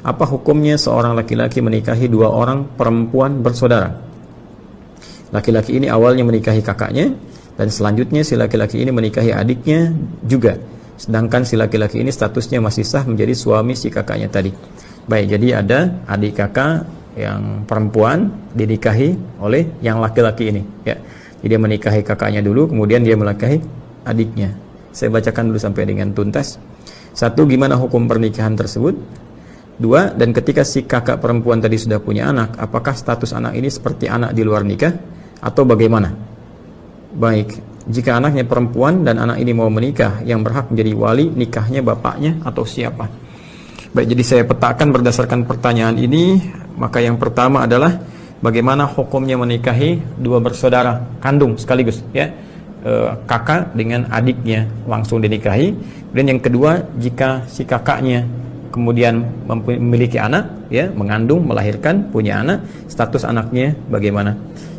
Apa hukumnya seorang laki-laki menikahi dua orang perempuan bersaudara? Laki-laki ini awalnya menikahi kakaknya, dan selanjutnya si laki-laki ini menikahi adiknya juga. Sedangkan si laki-laki ini statusnya masih sah menjadi suami si kakaknya tadi. Baik, jadi ada adik kakak yang perempuan dinikahi oleh yang laki-laki ini, ya. Jadi dia menikahi kakaknya dulu, kemudian dia menikahi adiknya. Saya bacakan dulu sampai dengan tuntas. 1. Gimana hukum pernikahan tersebut? 2. Dan ketika si kakak perempuan tadi sudah punya anak, apakah status anak ini seperti anak di luar nikah atau bagaimana? Baik, jika anaknya perempuan dan anak ini mau menikah, yang berhak menjadi wali nikahnya bapaknya atau siapa? Baik, jadi saya petakan berdasarkan pertanyaan ini. Maka yang pertama adalah bagaimana hukumnya menikahi dua bersaudara kandung sekaligus, ya. Kakak dengan adiknya langsung dinikahi. Kemudian yang kedua, jika si kakaknya kemudian memiliki anak, ya, mengandung, melahirkan, punya anak, status anaknya bagaimana?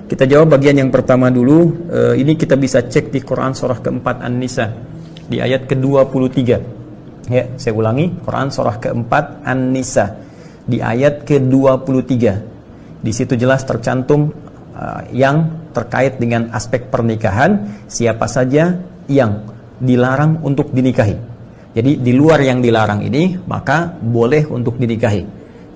Kita jawab bagian yang pertama dulu. Ini kita bisa cek di Quran surah keempat An-Nisa di ayat ke-23. Ya, saya ulangi, Quran surah keempat An-Nisa di ayat ke-23. Di situ jelas tercantum yang terkait dengan aspek pernikahan, siapa saja yang dilarang untuk dinikahi. Jadi di luar yang dilarang ini, maka boleh untuk dinikahi.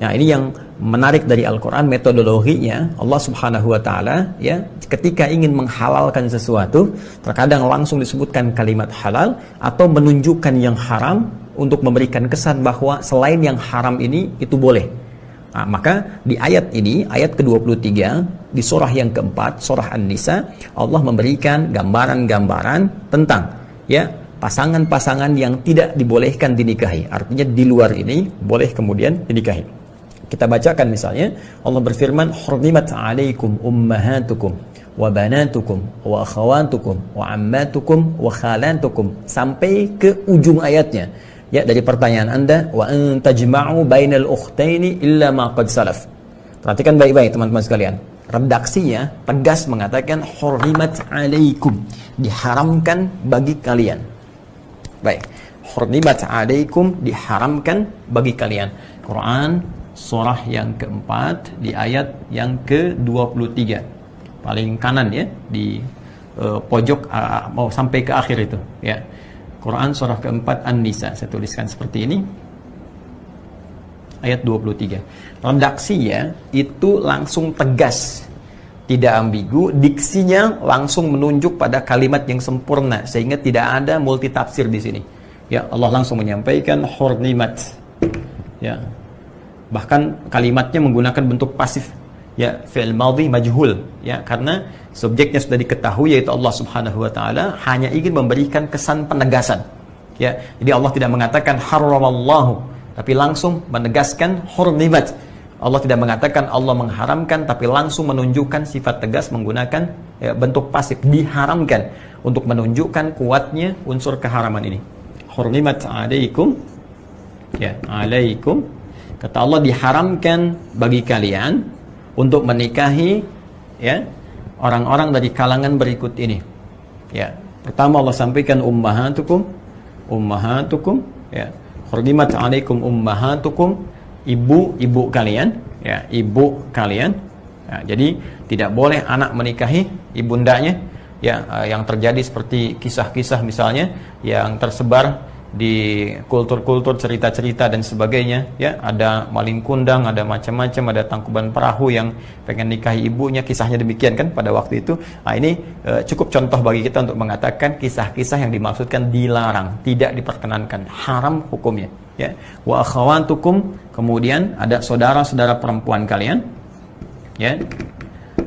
Nah, ini yang menarik dari Al-Quran, metodologinya. Allah Subhanahu wa Ta'ala, ya, ketika ingin menghalalkan sesuatu, terkadang langsung disebutkan kalimat halal atau menunjukkan yang haram untuk memberikan kesan bahwa selain yang haram ini itu boleh. Nah, maka di ayat ini, ayat ke-23 di surah yang keempat, surah An-Nisa, Allah memberikan gambaran-gambaran tentang, ya, pasangan-pasangan yang tidak dibolehkan dinikahi. Artinya di luar ini boleh kemudian dinikahi. Kita bacakan misalnya, Allah berfirman, "Hurrimat 'alaikum ummahatukum wa banatukum wa akhawatukum wa ammatukum wa khalatukum", sampai ke ujung ayatnya. Ya, dari pertanyaan Anda, "Wa an tajma'u bainal ukhtaini illa ma qad salaf". Perhatikan baik-baik teman-teman sekalian. Redaksinya tegas mengatakan hurrimat 'alaikum, diharamkan bagi kalian. Baik, hurrimat 'alaikum, diharamkan bagi kalian. Quran surah yang keempat di ayat yang ke-23 paling kanan, ya, di pojok mau sampai ke akhir itu, ya. Quran surah keempat An-Nisa, saya tuliskan seperti ini, ayat 23. Redaksinya itu langsung tegas, tidak ambigu, diksinya langsung menunjuk pada kalimat yang sempurna sehingga tidak ada multitafsir di sini. Ya, Allah langsung menyampaikan hurrimat, ya. Bahkan kalimatnya menggunakan bentuk pasif, ya, fi'il madhi majhul, ya, karena subjeknya sudah diketahui yaitu Allah Subhanahu wa Ta'ala, hanya ingin memberikan kesan penegasan, ya. Jadi Allah tidak mengatakan haramallahu, tapi langsung menegaskan hurrimat. Allah tidak mengatakan Allah mengharamkan, tapi langsung menunjukkan sifat tegas menggunakan, ya, bentuk pasif, diharamkan, untuk menunjukkan kuatnya unsur keharaman ini. Hurrimat 'alaikum, ya, 'alaikum, kata Allah, diharamkan bagi kalian untuk menikahi, ya, orang-orang dari kalangan berikut ini. Ya, pertama Allah sampaikan ummahatukum, ya, hurrimat 'alaikum ummahatukum, ibu-ibu kalian, ya, ibu kalian. Ya, jadi tidak boleh anak menikahi ibundanya, ya, yang terjadi seperti kisah-kisah misalnya yang tersebar di kultur-kultur, cerita-cerita dan sebagainya, ya, ada maling kundang, ada macam-macam, ada tangkuban perahu yang pengen nikahi ibunya, kisahnya demikian kan pada waktu itu. Nah, ini cukup contoh bagi kita untuk mengatakan kisah-kisah yang dimaksudkan dilarang, tidak diperkenankan, haram hukumnya, ya. Wa akhawatukum, kemudian ada saudara-saudara perempuan kalian, ya.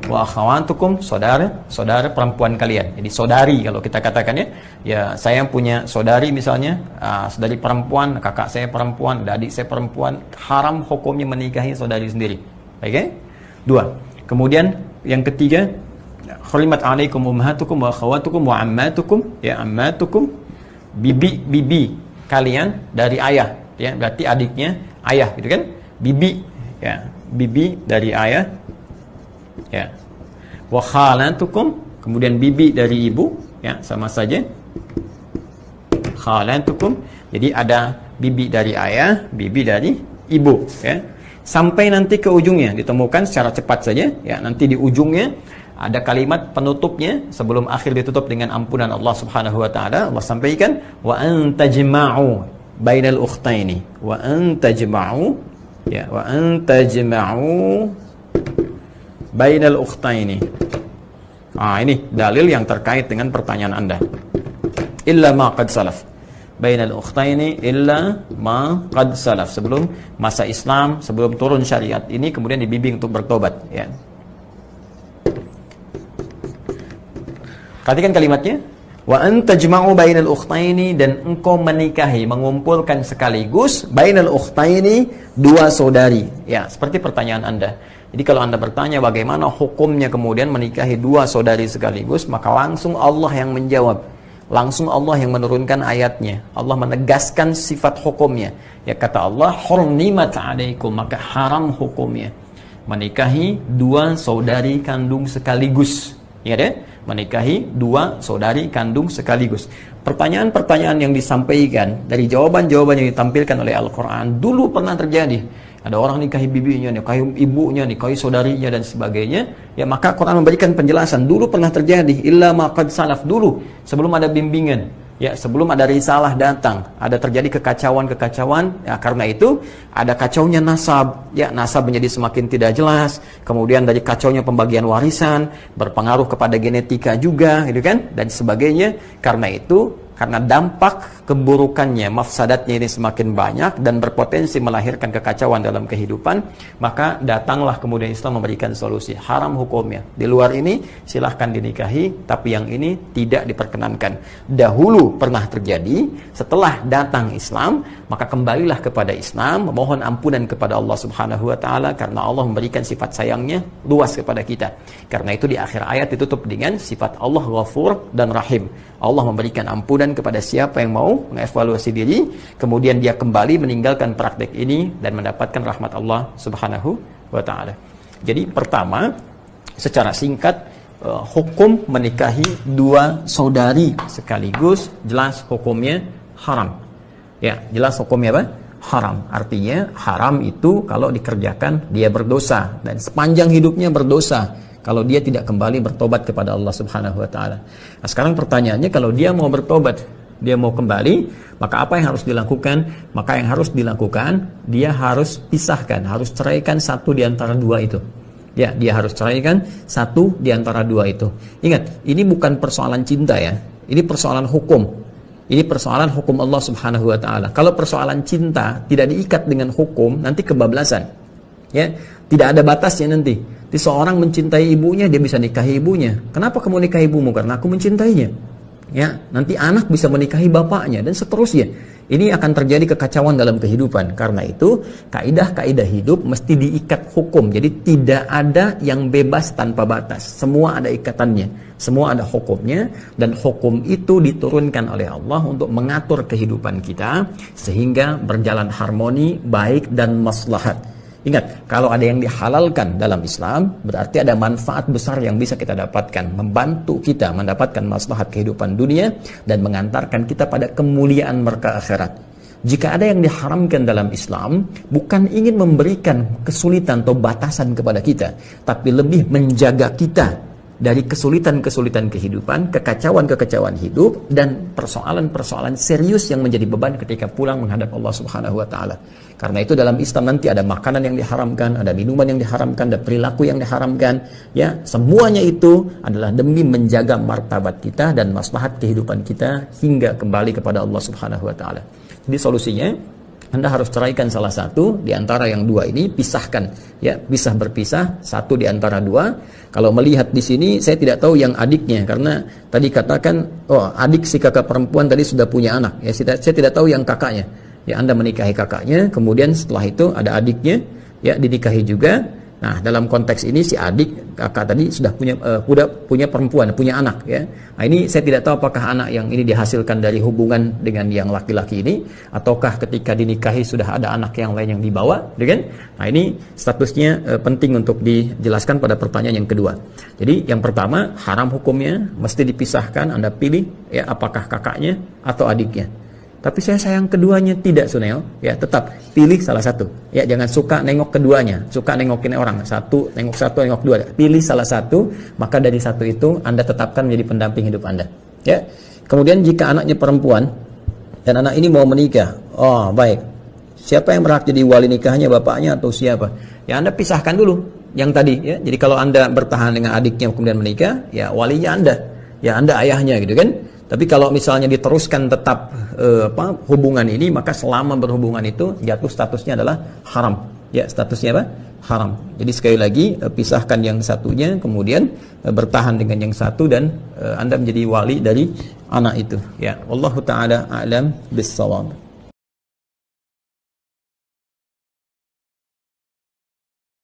Wa akhawatukum, saudara perempuan kalian. Jadi saudari kalau kita katakan, ya. Ya, saya punya saudari misalnya, saudari perempuan, kakak saya perempuan, adik saya perempuan, haram hukumnya menikahi saudari sendiri. Oke? Okay? 2. Kemudian yang ketiga, hurrimat 'alaikum ummahatukum wa akhawatukum wa ammatukum, ya, ammatukum, bibi kalian dari ayah, ya, berarti adiknya ayah, gitu kan? Bibi, ya, bibi dari ayah, ya. Wa khalatukum, kemudian bibi dari ibu, ya, sama saja. Khalatukum, jadi ada bibi dari ayah, bibi dari ibu, ya. Sampai nanti ke ujungnya ditemukan secara cepat saja, ya. Nanti di ujungnya ada kalimat penutupnya sebelum akhir ditutup dengan ampunan Allah Subhanahu wa taala. Allah sampaikan wa antajma'u bainal ukhtaini wa antajma'u, ya, wa antajma'u bainal ukhtaini. Ini dalil yang terkait dengan pertanyaan Anda. Illa ma qad salaf. Bainal ukhtaini illa ma qad salaf. Sebelum masa Islam, sebelum turun syariat ini kemudian dibimbing untuk bertobat, ya. Perhatikan kalimatnya. Wa antajma'u bainal ukhtaini, dan engkau menikahi, mengumpulkan sekaligus bainal ukhtaini, dua saudari. Ya, seperti pertanyaan Anda. Jadi kalau Anda bertanya bagaimana hukumnya kemudian menikahi dua saudari sekaligus, maka langsung Allah yang menjawab. Langsung Allah yang menurunkan ayatnya. Allah menegaskan sifat hukumnya. Ya, kata Allah, hurrimat 'alaikum, maka haram hukumnya menikahi dua saudari kandung sekaligus. Ya deh, menikahi dua saudari kandung sekaligus. Pertanyaan-pertanyaan yang disampaikan dari jawaban-jawaban yang ditampilkan oleh Al-Quran dulu pernah terjadi. Ada orang nikahi bibinya, nikahi ibunya, nikahi saudarinya dan sebagainya. Ya, maka Quran memberikan penjelasan. Dulu pernah terjadi, illa ma qad salaf, dulu sebelum ada bimbingan. Ya, sebelum ada risalah datang, ada terjadi kekacauan-kekacauan. Ya, karena itu ada kacaunya nasab. Ya, nasab menjadi semakin tidak jelas. Kemudian dari kacaunya pembagian warisan, berpengaruh kepada genetika juga, gitu kan? Dan sebagainya. Karena itu, karena dampak keburukannya, mafsadatnya ini semakin banyak dan berpotensi melahirkan kekacauan dalam kehidupan, maka datanglah kemudian Islam memberikan solusi. Haram hukumnya. Di luar ini silahkan dinikahi, tapi yang ini tidak diperkenankan. Dahulu pernah terjadi, setelah datang Islam, maka kembalilah kepada Islam, memohon ampunan kepada Allah Subhanahu wa taala, karena Allah memberikan sifat sayangnya luas kepada kita. Karena itu di akhir ayat ditutup dengan sifat Allah Ghafur dan Rahim. Allah memberikan ampunan kepada siapa yang mau mengevaluasi diri, kemudian dia kembali meninggalkan praktek ini dan mendapatkan rahmat Allah Subhanahu wa taala. Jadi pertama, secara singkat, hukum menikahi dua saudari sekaligus jelas hukumnya haram. Ya, jelas hukumnya apa? Haram. Artinya haram itu kalau dikerjakan dia berdosa, dan sepanjang hidupnya berdosa kalau dia tidak kembali bertobat kepada Allah Subhanahu wa taala. Nah, sekarang pertanyaannya, kalau dia mau bertobat, dia mau kembali, maka apa yang harus dilakukan? Maka yang harus dilakukan, dia harus pisahkan, harus ceraikan satu di antara dua itu. Ya, dia harus ceraikan satu di antara dua itu. Ingat, ini bukan persoalan cinta ya. Ini persoalan hukum. Ini persoalan hukum Allah Subhanahu wa taala. Kalau persoalan cinta tidak diikat dengan hukum, nanti kebablasan. Ya, tidak ada batasnya nanti. Seorang mencintai ibunya, dia bisa nikahi ibunya. Kenapa kamu nikahi ibumu? Karena aku mencintainya. Ya, nanti anak bisa menikahi bapaknya dan seterusnya. Ini akan terjadi kekacauan dalam kehidupan. Karena itu, kaidah-kaidah hidup mesti diikat hukum. Jadi tidak ada yang bebas tanpa batas. Semua ada ikatannya, semua ada hukumnya, dan hukum itu diturunkan oleh Allah untuk mengatur kehidupan kita sehingga berjalan harmoni, baik dan maslahat. Ingat, kalau ada yang dihalalkan dalam Islam, berarti ada manfaat besar yang bisa kita dapatkan, membantu kita mendapatkan maslahat kehidupan dunia dan mengantarkan kita pada kemuliaan merka akhirat. Jika ada yang diharamkan dalam Islam, bukan ingin memberikan kesulitan atau batasan kepada kita, tapi lebih menjaga kita dari kesulitan-kesulitan kehidupan, kekacauan-kekacauan hidup, dan persoalan-persoalan serius yang menjadi beban ketika pulang menghadap Allah Subhanahu wa taala. Karena itu dalam Islam nanti ada makanan yang diharamkan, ada minuman yang diharamkan, ada perilaku yang diharamkan. Ya, semuanya itu adalah demi menjaga martabat kita dan maslahat kehidupan kita hingga kembali kepada Allah Subhanahu wa taala. Jadi solusinya, Anda harus ceraikan salah satu di antara yang dua ini, pisahkan. Ya, bisa berpisah satu di antara dua. Kalau melihat di sini, saya tidak tahu yang adiknya, karena tadi katakan, oh, adik si kakak perempuan tadi sudah punya anak. Ya, saya tidak tahu yang kakaknya. Ya, Anda menikahi kakaknya, kemudian setelah itu ada adiknya, ya, dinikahi juga. Nah, dalam konteks ini si adik kakak tadi sudah punya perempuan, punya anak, ya. Nah, ini saya tidak tahu apakah anak yang ini dihasilkan dari hubungan dengan yang laki-laki ini, ataukah ketika dinikahi sudah ada anak yang lain yang dibawa, kan? Nah, ini statusnya penting untuk dijelaskan pada pertanyaan yang kedua. Jadi yang pertama, haram hukumnya, mesti dipisahkan. Anda pilih, ya, apakah kakaknya atau adiknya. tapi saya sayang keduanya, tidak Sunel, ya tetap pilih salah satu. Ya, jangan suka nengok keduanya, suka nengokin orang, satu nengok dua. Pilih salah satu, maka dari satu itu Anda tetapkan menjadi pendamping hidup Anda. Ya. Kemudian jika anaknya perempuan dan anak ini mau menikah, oh baik, siapa yang berhak jadi wali nikahnya, bapaknya atau siapa? Ya Anda pisahkan dulu yang tadi, ya. Jadi kalau Anda bertahan dengan adiknya kemudian menikah, ya walinya Anda, ya Anda ayahnya gitu kan. Tapi kalau misalnya diteruskan tetap hubungan ini, maka selama berhubungan itu jatuh statusnya adalah haram. Ya, statusnya apa? Haram. Jadi sekali lagi pisahkan yang satunya, kemudian bertahan dengan yang satu, dan Anda menjadi wali dari anak itu. Ya, wallahu taala a'lam bis-shawab.